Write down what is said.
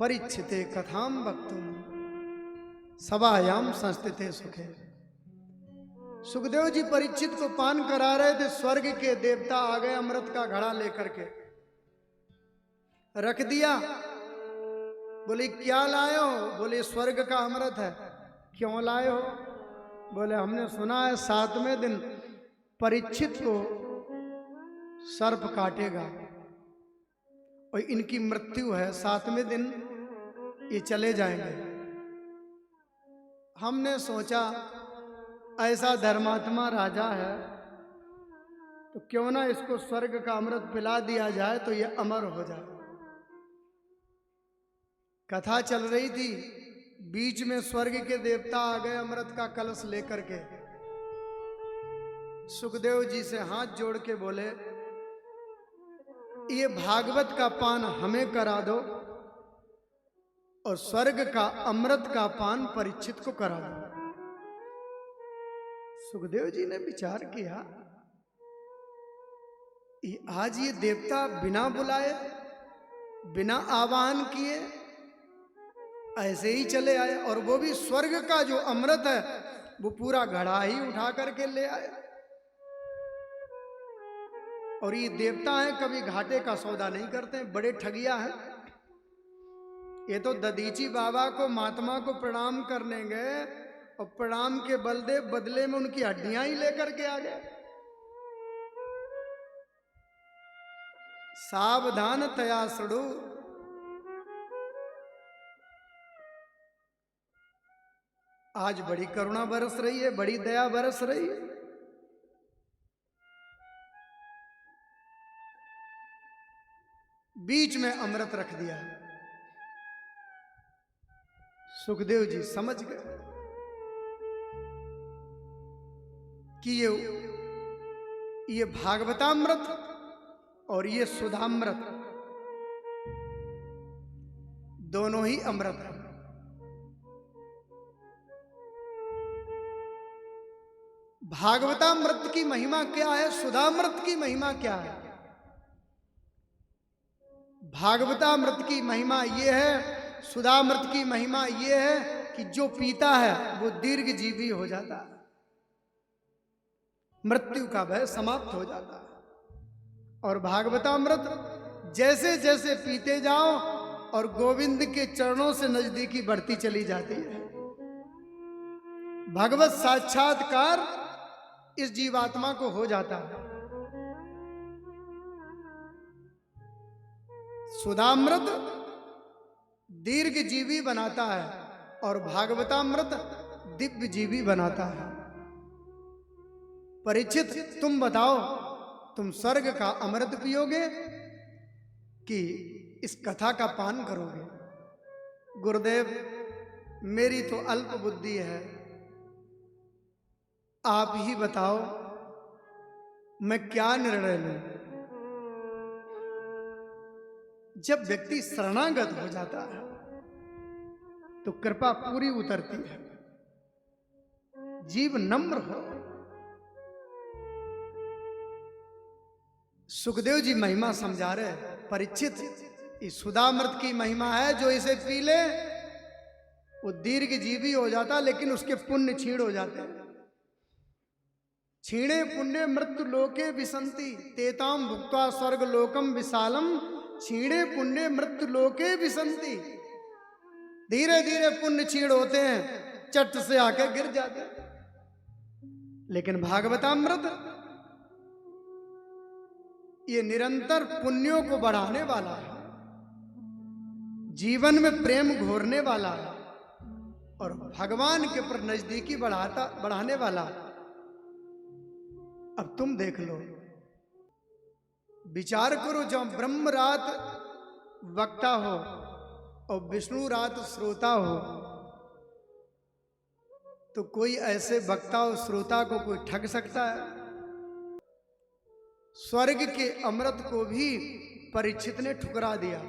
परिच्छिते कथाम वक्तुम सभायाम संस्थिते सुखे। सुखदेव जी परीक्षित को पान करा रहे थे, स्वर्ग के देवता आ गए अमृत का घड़ा लेकर के रख दिया। बोले क्या लाए हो? बोले स्वर्ग का अमृत है। क्यों लाए हो? बोले हमने सुना है 7वें दिन परीक्षित को सर्प काटेगा और इनकी मृत्यु है, 7वें दिन ये चले जाएंगे। हमने सोचा ऐसा धर्मात्मा राजा है तो क्यों ना इसको स्वर्ग का अमृत पिला दिया जाए तो ये अमर हो जाए। कथा चल रही थी, बीच में स्वर्ग के देवता आ गए अमृत का कलश लेकर के। सुखदेव जी से हाथ जोड़ के बोले ये भागवत का पान हमें करा दो और स्वर्ग का अमृत का पान परीक्षित को करा दो। सुखदेव जी ने विचार किया आज ये देवता बिना बुलाए बिना आवाहन किए ऐसे ही चले आए, और वो भी स्वर्ग का जो अमृत है वो पूरा घड़ा ही उठा करके ले आए। और ये देवता हैं, कभी घाटे का सौदा नहीं करते, बड़े ठगिया हैं। ये तो ददीची बाबा को महात्मा को प्रणाम करने गए और प्रणाम के बदले में उनकी हड्डियां ही लेकर के आ गए। सावधान तया सड़ू। आज बड़ी करुणा बरस रही है, बड़ी दया बरस रही है। बीच में अमृत रख दिया। सुखदेव जी समझ गए कि ये भागवतामृत और ये सुधामृत दोनों ही अमृत है। भागवतामृत की महिमा क्या है, सुधामृत की महिमा क्या है? भागवतामृत की महिमा ये है, सुधामृत की महिमा ये है कि जो पीता है वो दीर्घ जीवी हो जाता है, मृत्यु का भय समाप्त हो जाता है। और भागवतामृत जैसे जैसे पीते जाओ और गोविंद के चरणों से नजदीकी बढ़ती चली जाती है। भगवत साक्षात्कार इस जीवात्मा को हो जाता है। सुधामृत दीर्घ जीवी बनाता है और भागवतामृत दिव्य जीवी बनाता है। परीक्षित तुम बताओ, तुम स्वर्ग का अमृत पियोगे कि इस कथा का पान करोगे? गुरुदेव मेरी तो अल्प बुद्धि है, आप ही बताओ मैं क्या निर्णय लूं। जब व्यक्ति शरणागत हो जाता है तो कृपा पूरी उतरती है, जीव नम्र हो। सुखदेव जी महिमा समझा रहे, परीक्षित इस सुधामृत की महिमा है, जो इसे पी ले वो दीर्घ जीवी हो जाता, लेकिन उसके पुण्य क्षीण हो जाते हैं। क्षीणे पुण्य मृत्यु लोके विसंति तेताम भुक्त्वा स्वर्ग लोकम विशालम। क्षीणे पुण्य मृत्यु लोके विसंति, धीरे धीरे पुण्य क्षीण होते हैं, चट से आके गिर जाते हैं। लेकिन भागवतामृत ये निरंतर पुण्यों को बढ़ाने वाला है, जीवन में प्रेम घोरने वाला है और भगवान के पर नजदीकी बढ़ाने वाला है। अब तुम देख लो, विचार करो, जब ब्रह्म रात वक्ता हो और विष्णु रात श्रोता हो तो कोई ऐसे वक्ता और श्रोता को कोई ठग सकता है? स्वर्ग के अमृत को भी परीक्षित ने ठुकरा दिया।